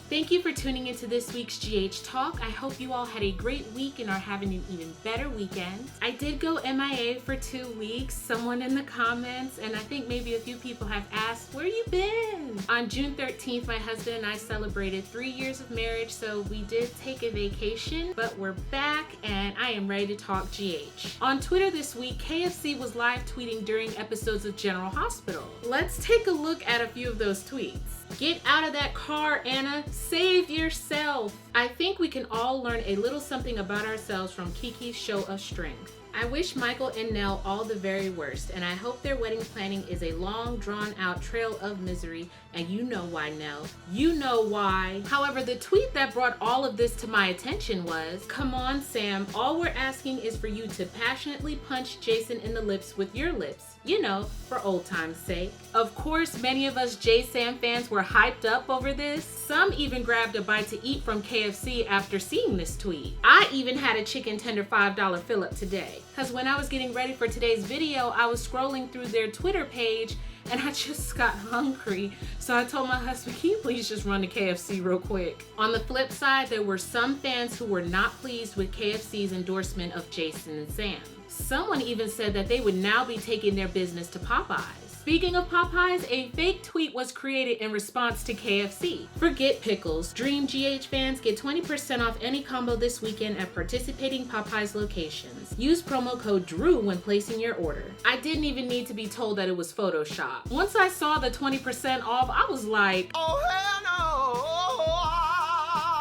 Thank you for tuning into this week's GH Talk. I hope you all had a great week and are having an even better weekend. I did go MIA for 2 weeks. Someone in the comments, and I think maybe a few people have asked, where you been? On June 13th, my husband and I celebrated 3 years of marriage, so we did take a vacation, but we're back and I am ready to talk GH. On Twitter this week, KFC was live tweeting during episodes of General Hospital. Let's take a look at a few of those tweets. Get out of that car, Anna. Save yourself. I think we can all learn a little something about ourselves from Kiki's show of strength. I wish Michael and Nelle all the very worst, and I hope their wedding planning is a long, drawn-out trail of misery, and you know why, Nelle. You know why. However, the tweet that brought all of this to my attention was, come on, Sam, all we're asking is for you to passionately punch Jason in the lips with your lips. You know, for old time's sake. Of course, many of us J-Sam fans were hyped up over this. Some even grabbed a bite to eat from KFC after seeing this tweet. I even had a chicken tender $5 fill-up today. Because when I was getting ready for today's video, I was scrolling through their Twitter page and I just got hungry. So I told my husband, can you please just run to KFC real quick? On the flip side, there were some fans who were not pleased with KFC's endorsement of Jason and Sam. Someone even said that they would now be taking their business to Popeyes. Speaking of Popeyes, a fake tweet was created in response to KFC. Forget pickles. Dream GH fans get 20% off any combo this weekend at participating Popeyes locations. Use promo code DREW when placing your order. I didn't even need to be told that it was Photoshop. Once I saw the 20% off, I was like, oh hell no!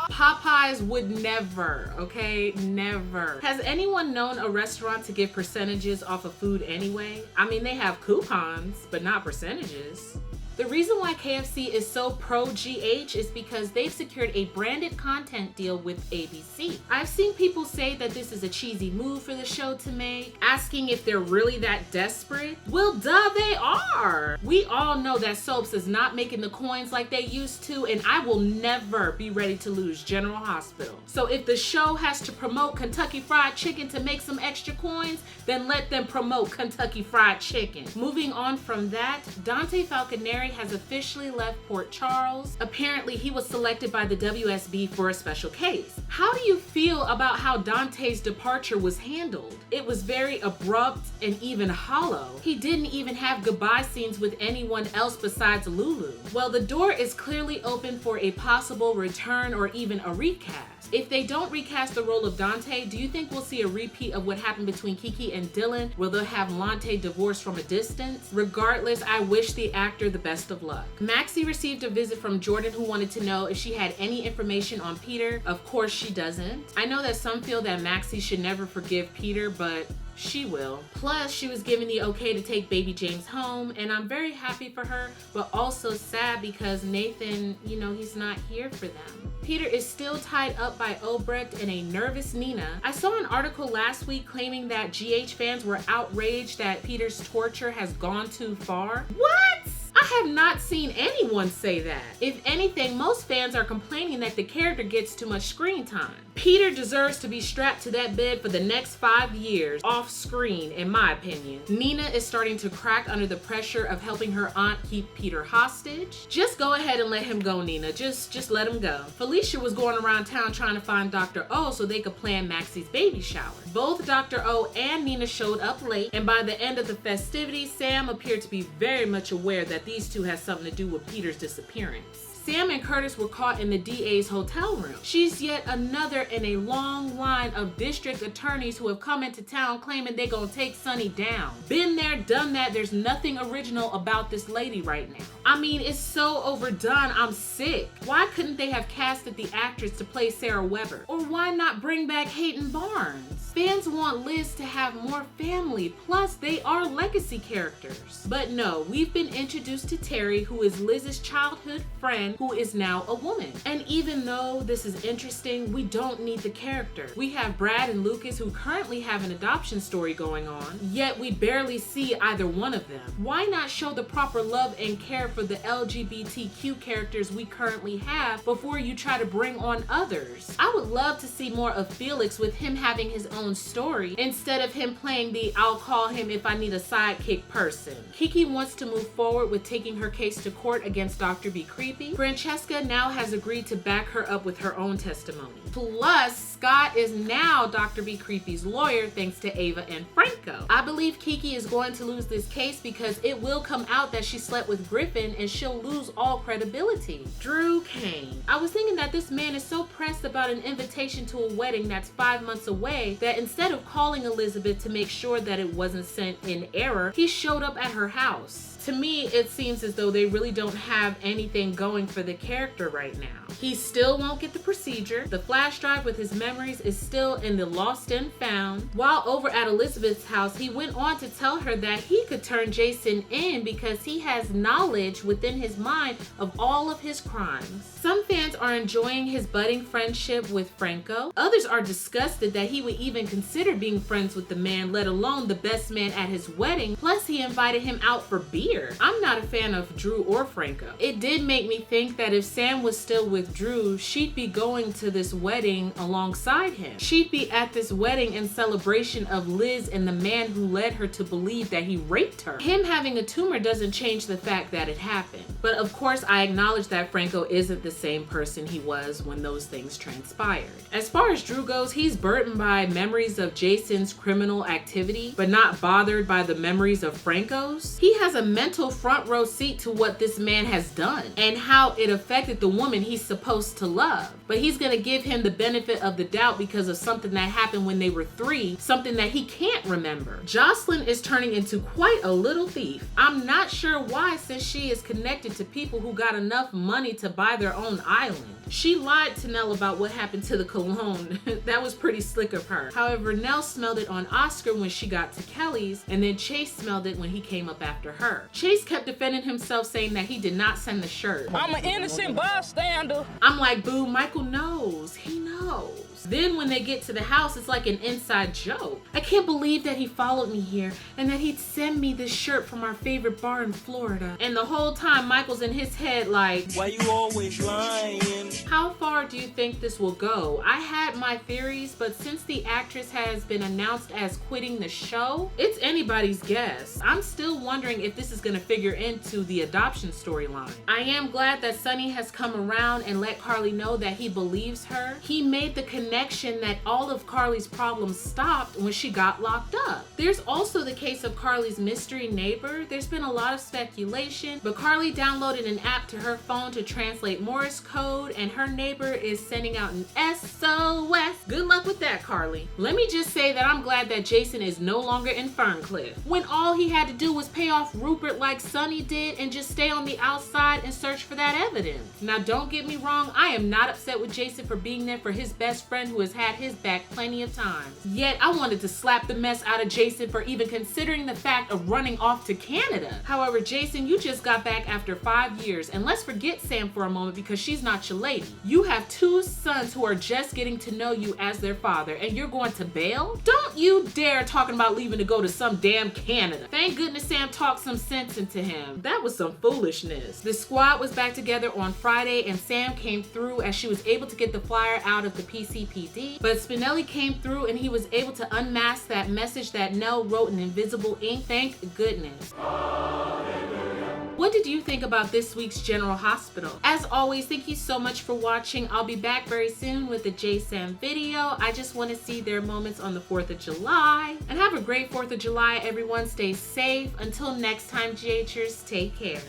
Popeyes would never, okay? Never. Has anyone known a restaurant to give percentages off of food anyway? I mean, they have coupons, but not percentages. The reason why KFC is so pro-GH is because they've secured a branded content deal with ABC. I've seen people say that this is a cheesy move for the show to make, asking if they're really that desperate. Well, duh, they are. We all know that soaps is not making the coins like they used to, and I will never be ready to lose General Hospital. So if the show has to promote Kentucky Fried Chicken to make some extra coins, then let them promote Kentucky Fried Chicken. Moving on from that, Dante Falconeri has officially left Port Charles. Apparently, he was selected by the WSB for a special case. How do you feel about how Dante's departure was handled? It was very abrupt and even hollow. He didn't even have goodbye scenes with anyone else besides Lulu. Well, the door is clearly open for a possible return or even a recast. If they don't recast the role of Dante, do you think we'll see a repeat of what happened between Kiki and Dylan, where they'll have Lante divorced from a distance? Regardless, I wish the actor the best of luck. Maxie received a visit from Jordan, who wanted to know if she had any information on Peter. Of course she doesn't. I know that some feel that Maxie should never forgive Peter, but she will. Plus, she was given the okay to take baby James home, and I'm very happy for her, but also sad because Nathan, you know, he's not here for them. Peter is still tied up by Obrecht and a nervous Nina. I saw an article last week claiming that GH fans were outraged that Peter's torture has gone too far. What? I have not seen anyone say that. If anything, most fans are complaining that the character gets too much screen time. Peter deserves to be strapped to that bed for the next 5 years, off screen, in my opinion. Nina is starting to crack under the pressure of helping her aunt keep Peter hostage. Just go ahead and let him go, Nina. Just let him go. Felicia was going around town trying to find Dr. O so they could plan Maxie's baby shower. Both Dr. O and Nina showed up late, and by the end of the festivities, Sam appeared to be very much aware that these two had something to do with Peter's disappearance. Sam and Curtis were caught in the DA's hotel room. She's yet another in a long line of district attorneys who have come into town claiming they're gonna take Sonny down. Been there, done that. There's nothing original about this lady right now. I mean, it's so overdone, I'm sick. Why couldn't they have casted the actress to play Sarah Weber? Or why not bring back Hayden Barnes? Fans want Liz to have more family, plus they are legacy characters. But no, we've been introduced to Terry, who is Liz's childhood friend, who is now a woman. And even though this is interesting, we don't need the character. We have Brad and Lucas, who currently have an adoption story going on, yet we barely see either one of them. Why not show the proper love and care for the LGBTQ characters we currently have before you try to bring on others? I would love to see more of Felix, with him having his own own story instead of him playing the I'll call him if I need a sidekick person. Kiki wants to move forward with taking her case to court against Dr. Be Creepy. Francesca now has agreed to back her up with her own testimony. Plus, Scott is now Dr. Be Creepy's lawyer thanks to Ava and Franco. I believe Kiki is going to lose this case because it will come out that she slept with Griffin and she'll lose all credibility. Drew came. I was thinking that this man is so pressed about an invitation to a wedding that's 5 months away that instead of calling Elizabeth to make sure that it wasn't sent in error, he showed up at her house. To me, it seems as though they really don't have anything going for the character right now. He still won't get the procedure. The flash drive with his memories is still in the lost and found. While over at Elizabeth's house, he went on to tell her that he could turn Jason in because he has knowledge within his mind of all of his crimes. Some fans are enjoying his budding friendship with Franco. Others are disgusted that he would even consider being friends with the man, let alone the best man at his wedding. Plus, he invited him out for beer. I'm not a fan of Drew or Franco. It did make me think that if Sam was still with Drew, she'd be going to this wedding alongside him. She'd be at this wedding in celebration of Liz and the man who led her to believe that he raped her. Him having a tumor doesn't change the fact that it happened. But of course, I acknowledge that Franco isn't the same person he was when those things transpired. As far as Drew goes, he's burdened by memories of Jason's criminal activity, but not bothered by the memories of Franco's. He has a mental front row seat to what this man has done and how it affected the woman he's supposed to love. But he's gonna give him the benefit of the doubt because of something that happened when they were 3, something that he can't remember. Jocelyn is turning into quite a little thief. I'm not sure why, since she is connected to people who got enough money to buy their own island. She lied to Nelle about what happened to the cologne. That was pretty slick of her. However, Nelle smelled it on Oscar when she got to Kelly's, and then Chase smelled it when he came up after her. Chase kept defending himself, saying that he did not send the shirt. I'm an innocent bystander. I'm like, boo, Michael knows. He knows. Then when they get to the house, it's like an inside joke. I can't believe that he followed me here and that he'd send me this shirt from our favorite bar in Florida. And the whole time Michael's in his head like, why you always lying? How far do you think this will go? I had my theories, but since the actress has been announced as quitting the show, it's anybody's guess. I'm still wondering if this is gonna figure into the adoption storyline. I am glad that Sonny has come around and let Carly know that he believes her. He made the connection that all of Carly's problems stopped when she got locked up. There's also the case of Carly's mystery neighbor. There's been a lot of speculation, but Carly downloaded an app to her phone to translate Morse code, and her neighbor is sending out an SOS. Good luck with that, Carly. Let me just say that I'm glad that Jason is no longer in Ferncliff, when all he had to do was pay off Rupert like Sonny did and just stay on the outside and search for that evidence. Now, don't get me wrong, I am not upset with Jason for being there for his best friend who has had his back plenty of times. Yet, I wanted to slap the mess out of Jason for even considering the fact of running off to Canada. However, Jason, you just got back after 5 years, and let's forget Sam for a moment because she's not your lady. You have 2 sons who are just getting to know you as their father, and you're going to bail? Don't you dare talking about leaving to go to some damn Canada. Thank goodness Sam talked some sense into him. That was some foolishness. The squad was back together on Friday, and Sam came through as she was able to get the flyer out of the PCPD, but Spinelli came through and he was able to unmask that message that Nelle wrote in invisible ink. Thank goodness. What did you think about this week's General Hospital? As always, thank you so much for watching. I'll be back very soon with a JSAM video. I just want to see their moments on the 4th of July. And have a great 4th of July, everyone. Stay safe. Until next time, GHers, take care.